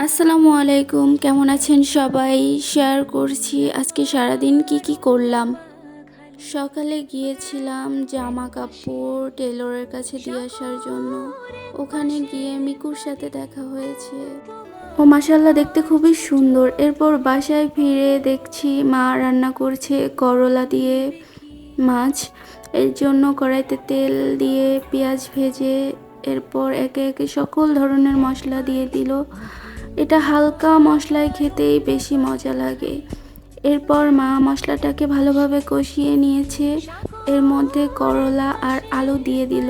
আসসালামু আলাইকুম, কেমন আছেন সবাই? শেয়ার করছি আজকে সারাদিন কি করলাম। সকালে গিয়েছিলাম জামা কাপড় টেলরের কাছে দিয়ে আসার জন্য। ওখানে গিয়ে মিকুর সাথে দেখা হয়েছে। ও মাশাআল্লাহ দেখতে খুবই সুন্দর। এরপর বাসায় ফিরে দেখছি মা রান্না করছে করলা দিয়ে মাছ। এর জন্য কড়াইতে তেল দিয়ে পেঁয়াজ ভেজে এরপর একে একে সকল ধরনের মশলা দিয়ে দিল। এটা হালকা মশলায় খেতেই বেশি মজা লাগে। এরপর মা মশলাটাকে ভালোভাবে কষিয়ে নিয়েছে। এর মধ্যে করলা আর আলু দিয়ে দিল।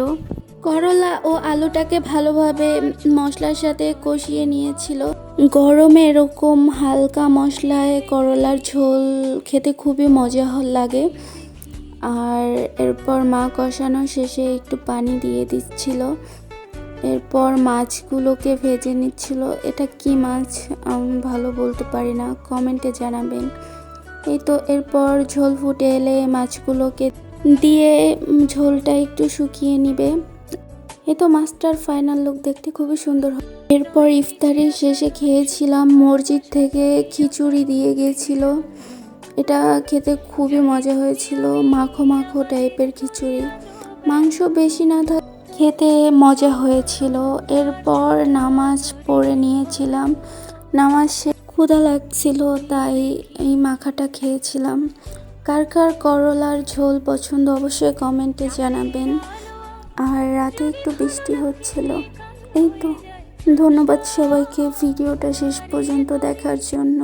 করলা ও আলুটাকে ভালোভাবে মশলার সাথে কষিয়ে নিয়েছিল। গরমে এরকম হালকা মশলায় করলার ঝোল খেতে খুবই মজা লাগে। আর এরপর মা কষানো শেষে একটু পানি দিয়ে দিচ্ছিল। এরপর মাছগুলোকে ভেজে নিচ্ছিল। এটা কি মাছ আমি ভালো বলতে পারি না, কমেন্টে জানাবেন। এই তো এরপর ঝোল ফুটে এলে মাছগুলোকে দিয়ে ঝোলটা একটু শুকিয়ে নিবে। এই তো মাছটার ফাইনাল লুক দেখতে খুবই সুন্দর। এরপর ইফতারির শেষে খেয়েছিলাম, মসজিদ থেকে খিচুড়ি দিয়ে গিয়েছিল। এটা খেতে খুবই মজা হয়েছিল, মাখো মাখো টাইপের খিচুড়ি, মাংস বেশি না থাকে, খেতে মজা হয়েছিল। এরপর নামাজ পড়ে নিয়েছিলাম। নামাজ ক্ষুধা লাগছিল তাই এই মাখাটা খেয়েছিলাম। কার কার করলার ঝোল পছন্দ অবশ্যই কমেন্টে জানাবেন। আর রাতে একটু বৃষ্টি হচ্ছিল। এই তো, ধন্যবাদ সবাইকে ভিডিওটা শেষ পর্যন্ত দেখার জন্য।